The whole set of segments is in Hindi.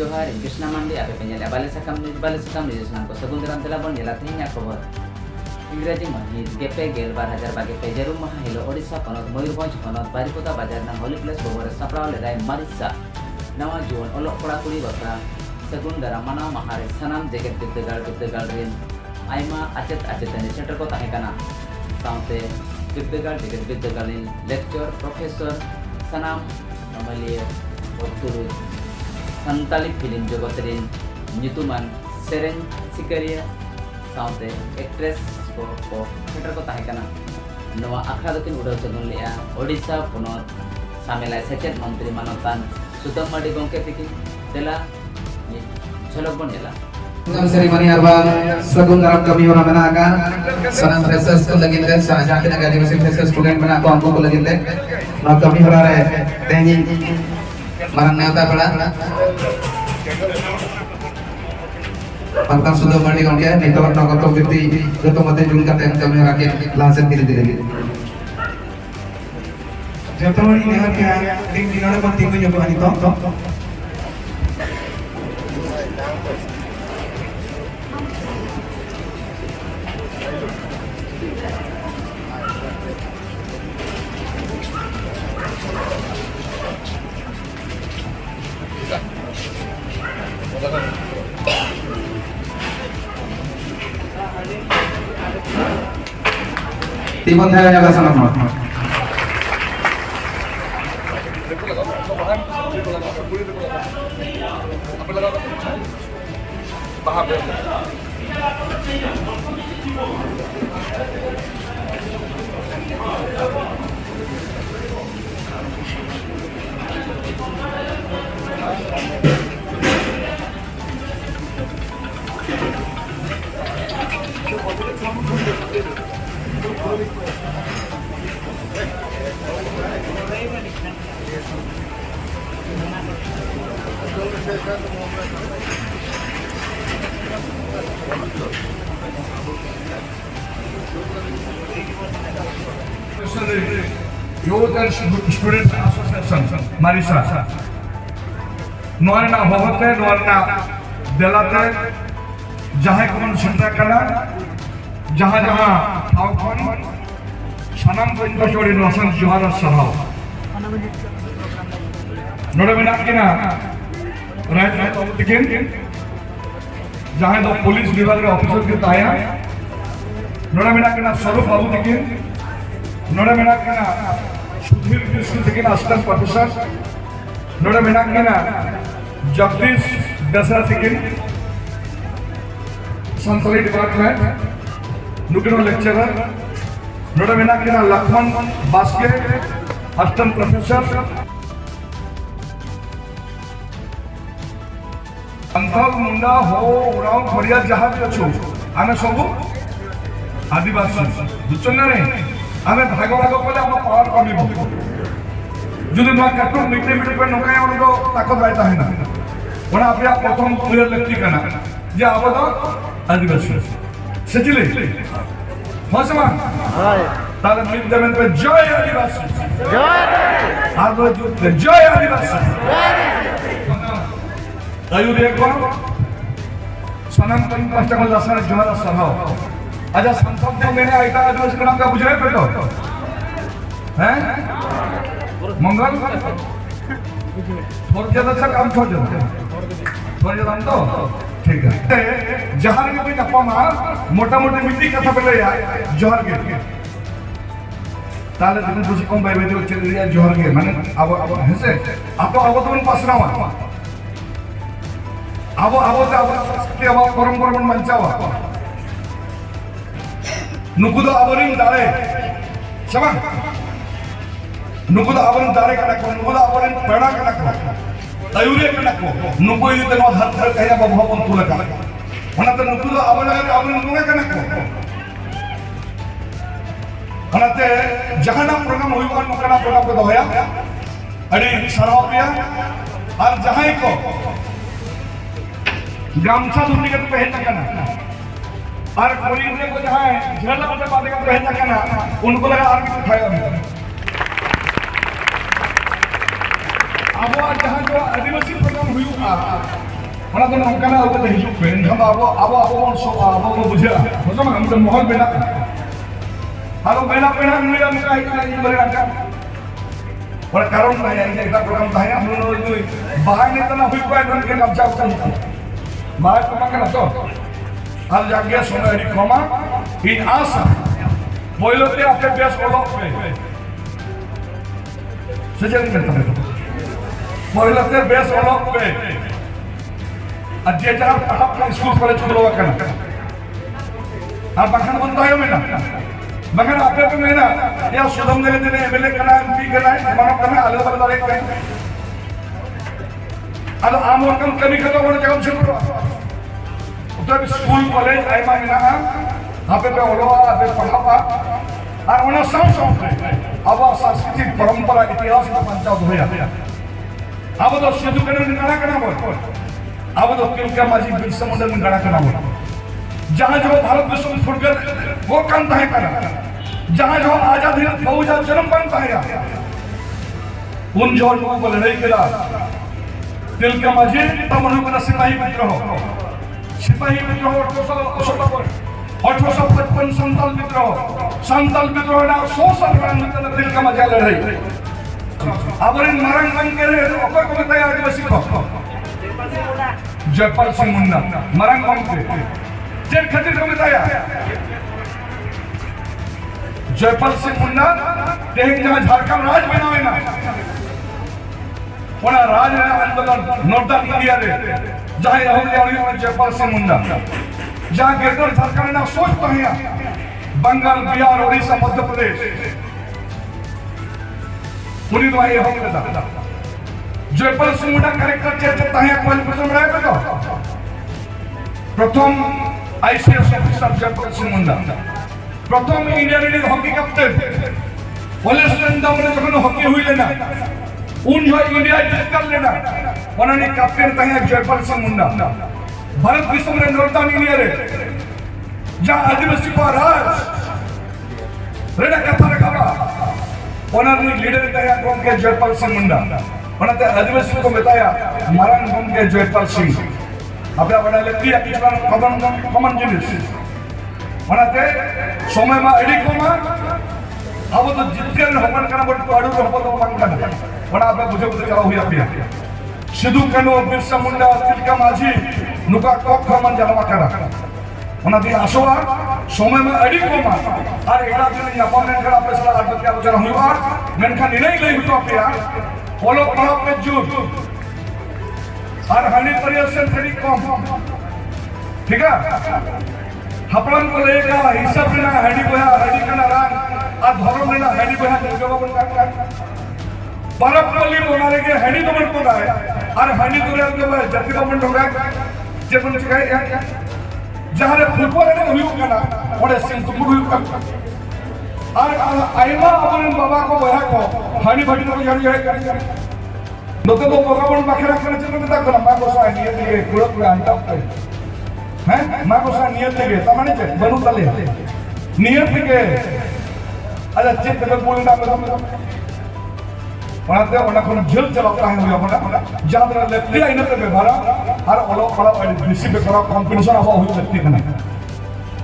जोहार कृष्णा मांडी आपे पेंजल बाले सकम न्यूज नाम को सगुन दराम तेला बन नेला तेहኛ खबर इंग्राजी महित गेपे गेल 2022 जरूर माह हिलो ओडिशा पनत मयूरभंज पनत बारिपदा बाजार ना होली प्लेस बबर सापड़ाव लेदाय मारिसा नवा जुवन ओलो कोड़ा कुड़ी बकरा सगुन दराम माना माहारे सनाम जेगेट बिद्दागाड़ रेन आयमा आचेतनी सेंटर को ताहेकाना साउते बिद्दागाड़ जेगेट बिद्दागाड़ लेक्चर प्रोफेसर सनाम नमलिए ओतुरु संताली फिल्म जगत रेन nyutuman sereng sikaria साउते एक्ट्रेस को सेंटर को ताहेकाना नवा आखड़ा दकिन उड़ाव सगुन लेया ओडिशा पनत सामेलाय सेचेत मंत्री मानतान सुदम माडी गंके तिकिन देला झलक बन नेला ceremony arba sagun dalam kami orang menakan sanam freshers ko lagi le sahaja ke negara masing freshers student bana ko हमको को lagi le na kami hora re tehi marang neota pala Pantan sudah mandi kau dia, nih tawar nak kau beti, jatuh mati jungkat yang kami rakyat langsung diri. Jatuh mandi ni kan dia, ring di mana mati kau nyoba ni toh. Timon saya jaga sana mau. Youth and Student Association Marisa Noarna Hohote Noarna Delate Jahe Kuman Sinta Kala Jaha Aukon Sanam Pintasori Nosan Johara Sahau Nora Minakina Right Tikin Jahe the Police Vivaga Officer Kitaya Nora Minakina Sarup Babu Tikin Nora Minakina Sudhir Krishna Tikin Assistant Professor Nora Minakina Jagdish Dasara Tikin Santali Department Nukino Lecturer Nora Minakina Lakman Baske Assistant Professor Anthal Munda Ho Urao Korea Jaha Achu Ame Sobu Adivasi Duchonare हमें भागो भागो बोले हम पावर कमी हो जो दिन वहाँ कटुम मिट्टी पे नौकाएं उनको ताकत रहता है ना वहाँ आप या प्रथम क्लियर लगती करना ये आवाज़ आदिवासी सचिले मौसमा ताले मिट्टी में पे जय आदिवासी आप लोग जो जय आदिवासी आयु देखो सनम कहीं पास्टर को लासार जोहरा सहाओ अच्छा संसद में मैंने आइता आदिवासी का नाम का पूछ रहे पेटो हैं मंगल थोड़ा ज़्यादा अच्छा काम थोड़ा ज़्यादा तो ठीक है जहाँ के भी नपा मार मोटा मोटी मिट्टी का था पहले यार जोहर के ताले दिन दूसरी कौन भाई बेटे चले गया जोहर के मैंने अब ऐसे अब तो उन पास ना हुआ अब सकती अब परम मंचा हुआ Nukudo abarin dare, sama? Nukudo abarin dare kana ko, nukudo abarin pera kana ko, tayure kana ko, nuku ini tenor har kaya bawa pun tula kana. Mana tu nukudo abarin nuku kana ko. Mana tu jahana program hui kan mukana program ko doya, adi sarapia, ar jahai ko, gamsa dunia tu pehna kana. और पुलिस ने को जहाँ झगड़ा करने वाले का पहचान करना उनको लगा आर्मी को उठाया अब जहाँ जो आदिवासी प्रोग्राम हुई ᱚᱱᱟ ᱫᱚ ᱱᱚᱝᱠᱟᱱᱟᱜ ᱟᱵᱚ ᱫᱚ ᱦᱤᱡᱩᱜ ᱯᱮ ᱮᱱᱠᱷᱟᱱ ᱫᱚ ᱟᱵᱚ ᱵᱚᱱ ᱵᱩᱡᱷᱟᱹᱜᱼᱟ ᱦᱚᱡᱚᱢ ᱢᱤᱫᱴᱮᱱ ᱢᱚᱦᱚᱞ ᱵᱮᱱᱟᱜ ᱟᱫᱚ ᱵᱮᱱᱟᱜ ᱱᱩᱭᱟ ᱱᱚᱝᱠᱟ ᱦᱮᱡ ᱠᱟᱱᱟ ᱤᱧ ᱵᱟᱨᱮ ᱨᱟᱠᱟ ᱚᱱᱟ ᱠᱟᱨᱚᱱ ᱛᱟᱦᱮᱸ ᱤᱧ ᱮᱴᱟᱜ ᱯᱨᱳᱜᱨᱟᱢ ᱛᱟᱦᱮᱸ ᱱᱩᱭ ᱵᱟᱦᱟᱭ ᱱᱮᱛᱟᱱᱟ ᱦᱩᱭ ᱠᱚᱜᱼᱟ ᱮᱱᱠᱷᱟᱱ ᱜᱮ ᱜᱟᱢᱪᱷᱟ ᱠᱚ ᱵᱟᱦᱟᱭ ᱠᱚ ᱵᱟᱝ ᱠᱟᱱᱟ ᱛᱚ ᱟᱨ ᱡᱟᱜᱮ ᱥᱚᱢᱚᱭ ᱟᱹᱰᱤ ᱠᱚᱢᱟ ᱤᱧ ᱟᱥᱟ ᱯᱳᱭᱞᱳᱛᱮ ᱟᱯᱮ ᱵᱮᱥ ᱚᱞᱚᱜ ᱯᱮ ᱥᱮ ᱪᱮᱫ ᱤᱧ ᱢᱮᱛᱟ ᱯᱮ ᱯᱳᱭᱞᱳᱛᱮ ᱵᱮᱥ ᱚᱞᱚᱜ ᱯᱮ আর যে যার পাঠাবনা স্কুল কলেজ গুলো কেন আর বাখান বন্ধ হয় না বাখান আপে পে মেনা ইয়া সুদম দেবে দিনে এমএলএ কানা এমপি কানা মানব কানা আলো বারে কানা আলো আমর কাম কমি খাতো বড় জায়গা শুরু তো স্কুল কলেজ আইমা মেনা আপে পে ওলো আপে পড়াবা আর ওনা সাথে আবা সাংস্কৃতিক পরম্পরা ইতিহাস পঞ্চায়েত হইয়া আবো তো শুধু কেন নিনা কানা বল अब तो तिलका माझी बिरसा मुंडा में गड़ा करना बोला जहाँ जो भारत विश्व में फुटकर वो कांता है करना जहाँ जो आजादी फौज जन्म बनता है उन जो लोगों को लड़ाई करा तिलका माझी तब उन्होंने सिपाही विद्रोह 1855 संताल विद्रोह ना 100 साल में तिलका माझी लड़ाई अब इन मरंग बन के ओकर को बताया आदिवासी को जयपाल सिंह मुंडा मरंग मंत्री जेल खातिर को बताया जयपाल सिंह मुंडा देख जहां झारखंड राज बनावे ना ओना राज आंदोलन नॉर्दर्न इंडिया रे जहां हम ले जयपाल सिंह मुंडा जहां ग्रेटर झारखंड ना सोच तो है बंगाल बिहार ओडिशा मध्य प्रदेश उन्हीं तो ये हम लेता जयपाल सिंह मुंडा कैरेक्टर चेंज ताहे क्वालिफिकेशन बनाए तो प्रथम आईसीएस ऑफिसर जयपाल सिंह मुंडा प्रथम India league hockey captain western दामने जखन हॉकी हुई लेना उन जो इंडिया जीत कर लेना उन्होंने कैप्टन ताहे जयपाल सिंह मुंडा भारत विश्व में नॉर्दर्न इंडिया रे जहां आदिवासी को राज रेडा कथा रखा उन्होंने लीडर ताहे कौन के जयपाल सिंह मुंडा उन्होंने आदिवासी को बताया मरंग बन के जयपाल सिंह अपना बड़ा लेती है किसान कॉमन जिनिस उन्होंने समय में एडी कोमा अब तो जितने हपन करना बट तो अड़ू हपन तो मन करना उन्होंने आप बुझे बुझे चला हुआ पिया सिद्धू कानू बिरसा मुंडा तिलका माझी नुका कॉक कॉमन जलवा करा उन्होंने आशोआ समय में एडी कोमा और एड़ा दिन यापन करा पे सला आदत आलोचना हुआ मेनखा निर्णय ले हुआ पिया ओलो पड़ा पे जुट और हनी परियोजना थोड़ी कम ठीक है हपड़न को लेगा हिसाब लेना हनी बोया हनी का नारायण और धर्म लेना हनी बोया जोगवा बन का परब कोली बोलाने के हनी तो बन को गाय और हनी तो ले के जाति का बन होगा जब बन चुका है जहाँ रे फुटबॉल है ना हुई का ना और सिंह तो हुई का और आइमा अपन बाबा को बोया को हनी भट्टी को जानी है नोते तो पकावन बाखेरा करने चलते तो तक माँ को सा नियत के कुल कुल अंता हैं माँ को सा नियत के तमाने चे बनू तले नियत के अरे चित्त में बोलना में बनाते हैं उन्हें कौन जेल चलाता है हुआ बना जहाँ तरह लेती है इन्हें तो बेभारा और ओलो पड़ा बीसी पे करा कंपटीशन अब हुई लेती है ना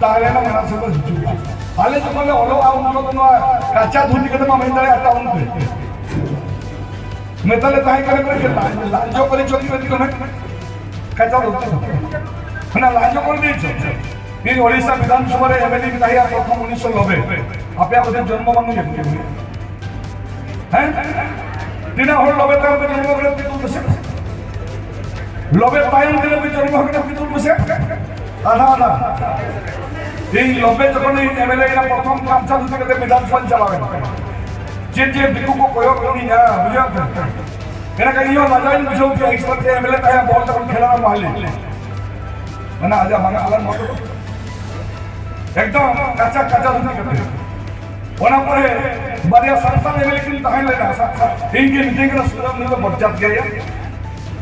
ताले ना मना से तो जुड़ा हाले तो बोले ओलो आ उनको तो ना कच्चा धुनी के तो माँ महिंद्रा आता उनके मैं तले ताई करे के लांजो करे चोरी होती कोने कच्चा होती है ना लांजो कर दी चो ये ओडिशा विधानसभा रे एमएलए की ताई प्रथम 1990 आपे आपे जन्म मान नहीं हैं दिना हो लबे ताई पे जन्म करे तू बसे लबे ताई दिने पे जन्म करे तू बसे आधा आधा ये लबे जखन एमएलए ना प्रथम काम चालू करते विधानसभा चलावे जे बिकु को कोयो कोनी ना बुझा एना कहियो मजाइन बुझो कि इस वक्त एमएलए ताया बॉल तक खेला ना माली मना आजा मना आलन मत एकदम कच्चा कच्चा धुनी करते ओना परे बढ़िया संस्था एमएलए किन ताहे लेना इनके मीटिंग का सुरम नहीं तो बढ़ जात गया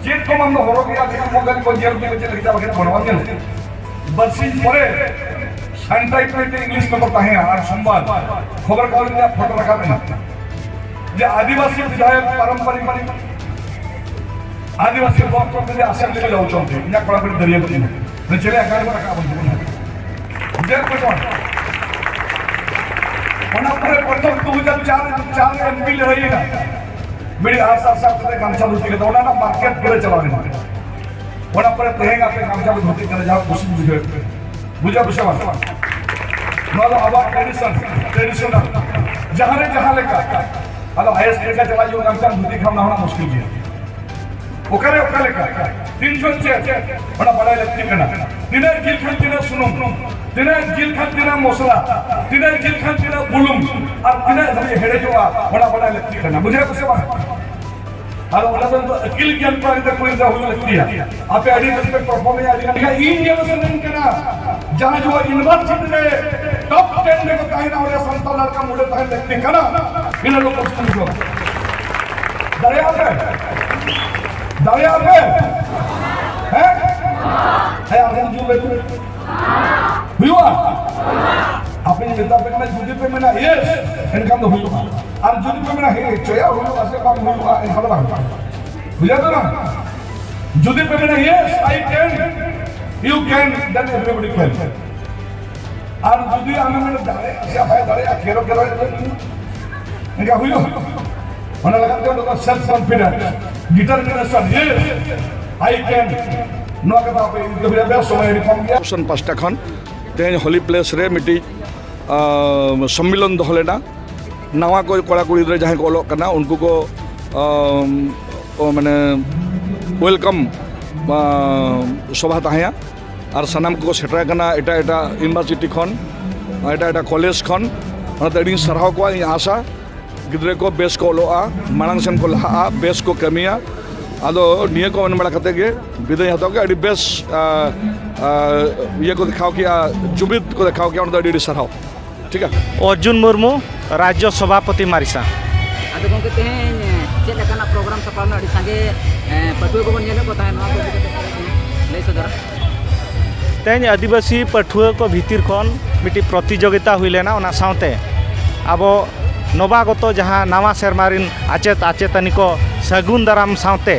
जेट को हम होरो गया कि मोगल को जेल में चले गया वगैरह बनवाने बरसी परे एंटाइटमेंट इंग्लिश में बताए और संवाद खबर कागज में फोटो रखा देना जे आदिवासी विधायक पारंपरिक आदिवासी ब्लॉक में असेंबली में जाऊँ इन कड़ा दरिया मैं चले अकाली प्रथम 2004 एमपी लड़ाई ना मेरी साथ गामछा धोती के मार्केट करे चला तेहन आप गामछा धोती कर जहाँ खुशी बुझे बुझा बुझे अब ट्रेडिशनल जहाँ जहाँ लेका अल आईएस लेका चला जो गामछा धोती खाना होना मुश्किल गया ओकरे ओका लेका 300 चेक बड़ा लगती करना दिने जिल खान दिने सुनुम दिने जिल खान दिने मसला दिने जिल खान दिने बुलुम और दिने जब हेडे जो बड़ा लगती करना मुझे कुछ बात अरे वाला तो अकिल ज्ञान पर इधर कोई इधर हुई लगती है आप एडी रिस्पेक्ट परफॉर्म में आदि का इंडिया में नहीं करना जहाँ जो यूनिवर्सिटी में टॉप 10 में कहीं ना वाले संतान लड़का मुड़े तक लगती करना इन लोगों को समझो दरिया पे है आगे जो बैठे हुआ आपने नेता पे करना जुदी पे मेरा यस इनका तो हुआ और जुदी पे मेरा है चया हुआ ऐसे काम हुआ इनका तो बुझा तो ना जुदी पे मेरा yes I can you can then everybody can और जुदी हमें मैंने दाड़े ऐसे भाई दाड़े खेरो इनका हुआ होने लगा तो self confidence determination yes I can no कथा पे इधर भी समय रिफॉर्म गया ऑप्शन पांचटा खन तेज होली प्लेस रे मिट्टी सम्मिलन दहलेना नवा को कड़ा कुड़ी जहाँ को अलग करना उनको को माने वेलकम सभा तहया और सानाम को सेटर करना एटा एटा यूनिवर्सिटी खन एटा एटा कॉलेज खन अड़ी साराव को आशा गिद्रे को बेस को अलोआ मांग सेन को लहा बेस को कमिया आदो निये को मन बड़ा कते के विदाय हतो के अड़ी बेस ये को दिखाओ कि जुबित को दिखाओ कि उन अड़ी साराव ठीक है अर्जुन मुर्मू राज्य सभापति मारिसा आदो गंके तेहेन चेक लेकाना प्रोग्राम सपावना अड़ी संगे पटुआ को बन को ताहे नवा को ले सदर तेज आदिवासी पठुआ को भीतर खन मिट्टी प्रतियोगिता हुई लेना ओना साउते अब नवागत जहाँ नवा सेरमारिन आचेत आचेतनी को सगुन दाराम साउते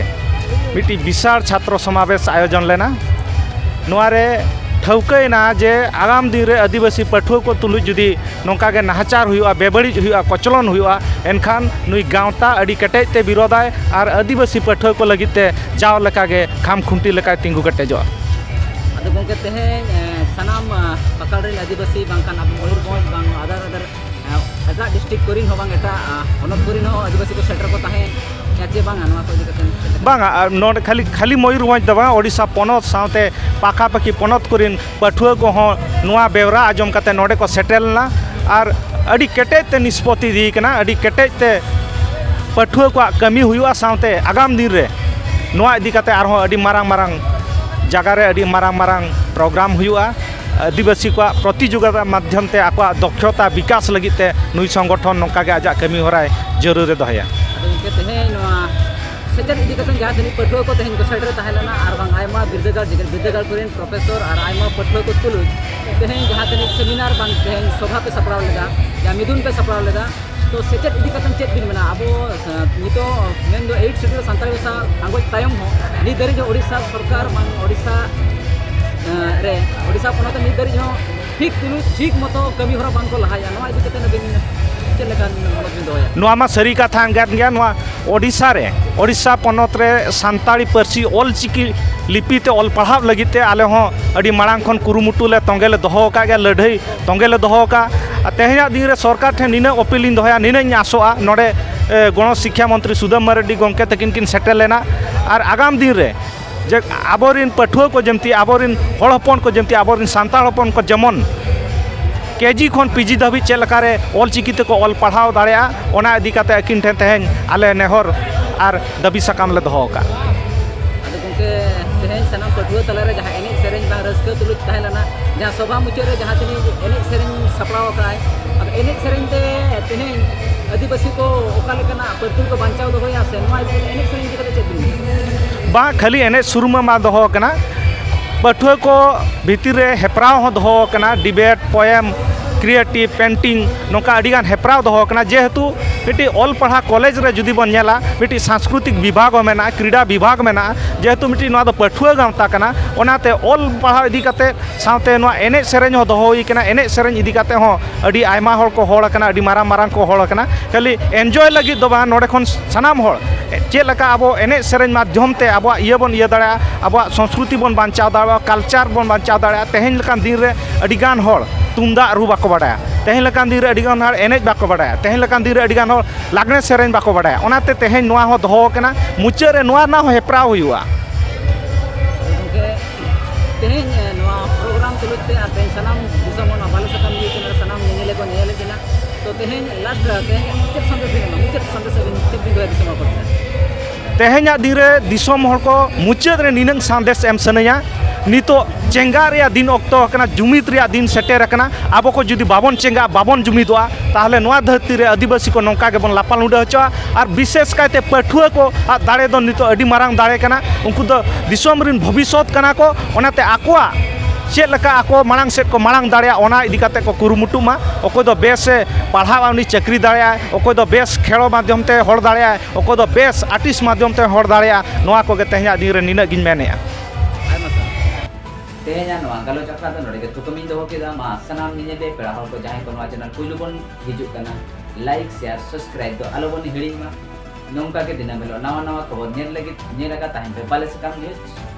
मिट्टी विशाल छात्र समावेश आयोजन लेना नोआरे ठौकना जे आगाम दिन रे आदिवासी पठुआ को तुलुज जुदी नौका के नाहचार हुआ बेबड़िज हुआ कचलन हुआ एनखान नुई गाँवता अड़ी केटेज ते विरोधाय और आदिवासी पठुआ को लगते जाव लेका के खाम खुंटी लेका तिंगु केटेजो आदो गंके तेहेन सनाम पकड़ रे आदिवासी बांकान अब मयूरभंज बांग आदर आदर एटा डिस्ट्रिक्ट कोरिन हो बांग एटा हनत कोरिन हो आदिवासी को सेटर को ताहे याचे बांग नवा को दिकतन बांगा नोड खाली खाली मयूरभंज दबा ओडिशा पनत साथे पाखा पाखी पनत कोरिन पठुआ को हो नवा बेवरा आजम कते नोडे को सेटलना और अड़ी केटेज ते निष्पत्ति दी कना अड़ी केटेज ते पठुआ को कमी हुआ साथे आगाम दिन रे नवा इदी कते आरो अड़ी मारांग मारांग जगह रे अड़ी मारांग मारांग प्रोग्राम हुआ आदिवासी को प्रतियोगिता माध्यम ते आको दक्षता विकास लगिते नुई संगठन नौका के आजा कमी होराय जरूर दहया गंके तेहेन नवा सेचेद इदी कतन जहाँ तनी पटुआ को तेहेन को सेटर ताहेलना आर बांग आयमा बिरदागार कोरिन प्रोफेसर और आयमा पटुआ को तुलुज तेहेन जहाँ तनी सेमिनार बांग तेहेन सभा पे सपड़ाव लेदा या मिदुन पे सपड़ाव लेदा तो सेचेद इदी कतन चेक बिन मेना अब नितो मेन दो 8 शेड्यूल संताल भाषा आंगोज तायम हो नि दरी जो ओडिशा सरकार बांग ओडिशा रे ओडिशा पनत नि दरी जो ठीक मतो कमी होरा बांग को लहाया नवा इदी कतन बिन नवा सारी कथा गया नवा ओडिशा रे ओडिशा पनत रे सानताड़ी पार्सी ऑल चिकी लिपि ते ऑल पढ़ाव लगिते आले हो अड़ी मांग खन कुरुमुटु ले तंगेले दोहो का गया लड़ाई तंगेले दोहो का तेहना दिन रे सरकार ठे निने अपील दोहया निने आसोआ नोडे गण शिक्षा मंत्री सुदाम मार्डी गंके तकिन किन सेटल लेना और आगाम दिन रे जे आबोरिन पठुआ को जमती आबोरिन हड़ हपन को जमती आबोरिन सानताड़ हपन को जेमन केजी खन पीजी धाबी चेलकारे ऑल चिकीते को ऑल पढ़ाव दाड़िया ओना इदी काते अकिन ठेन तेहेन आले नेहर और दबी सकाम ले दोहो का आदो गंके तेहेन सनाम पटुआ तलारे जहाँ एने सेरेंज बांग रस्क तुलुज ताहेलना जहाँ सभा मुचाद रे जहाँ तनी एने सेरेंज सपड़ाव काय अब एने सेरेंज ते तेहेन आदिवासी को ओका लेकना परतुल को बांचाव दोहोया से नवा एने सेरेंज इदी कते चेक बा खाली एने शुरू में दोहो कना पठुआ को भीतर रे हेपराव हो दोहो कना डिबेट पोएम क्रिएटिव पेंटिंग नौका अड़ीगान हेप्राव दो होकना जेहेतु मिट्टी ऑल पढ़ा कॉलेज रे जुदी बन नेला मिट्टी सांस्कृतिक विभाग मेना क्रीड़ा विभाग मेना जेहेतु मिट्टी नवा दो पठुआ गावता कना ओनाते ऑल पढ़ा इदी काते सावते नवा एने सेरेñ हो दो होई कना एने सेरेñ इदी काते हो अड़ी आयमा होड़ को होड़ कना अड़ी मारांग मारांग को होड़ कना खाली एन्जॉय लगी दो बा नोडे खन सनाम होड़ चेक लका अब एने सेरेñ माध्यम ते अब इया बन इया दाड़ा अब संस्कृति बन बांचाव दाड़ा कल्चर बन बांचाव दाड़ा तेहेñ लकान दिन रे अड़ीगान होड़ तुमदा रू बाको बाडाया तेहेñ लकान दिन रे अड़ीगान होड़ एनेज बाको बाडाया तेहेñ लकान दिन रे अड़ीगान होड़ लागने सेरेñ बाको बाडाया ओनाते तेहेñ नोआ हो दोहो कना मुचाद रे नोआ ना हो हेप्राव हुआ तेहेñ नोआ प्रोग्राम तुलते आते सनाम दिसम ना बाले सकम ये केना सनाम नेले को नेले केना तो तेहेñ लास्ट तेहेñ मुचाद संदेश चेक दिन रे दिसम पड़ता तेहेñ दिन रे दिसम होड़ को मुचाद रे निनंग संदेश एम सनया नितो चेंगा रे दिन ऑक्तो कना जुमित रे दिन सेटेर कना आबो को जुदी बाबन चेंगा बाबन जुमिदवा ताहले नोआ धरती रे आदिवासी को नौका के बन लापाल उडा हचवा और विशेष कायते पठुआ को दाड़े दो नितो अडी मारांग दाड़े कना उनको दो दिसम रिन भविष्यत कना को ओनाते आकोआ चेक लका आको मांग सेट को मांग दाड़े ओना इदी काते को कुरुमुटुमा ओको दो बेस पढ़ावा उनी चक्री दाड़े ओको दो बेस खेलो माध्यम ते होड़ दाड़े ओको दो बेस आर्टिस्ट माध्यम ते होड़ दाड़े नोआ को गे तेहेñ दिन रे निना गिन मेनेया तेहेñ नोआ गालोच अखड़ा दो नोडे थुकमिन दो केदा मा सनाम निनेले पेड़ा हर को जहां को नोआ चैनल पुइलु बन हिजुक कना लाइक शेयर सब्सक्राइब दो आलो बन हिड़िंग मा नोंका के दिना मेलो नवा नवा खबर नेल लगी नेलगा ताहिं पे बाले सकम न्यूज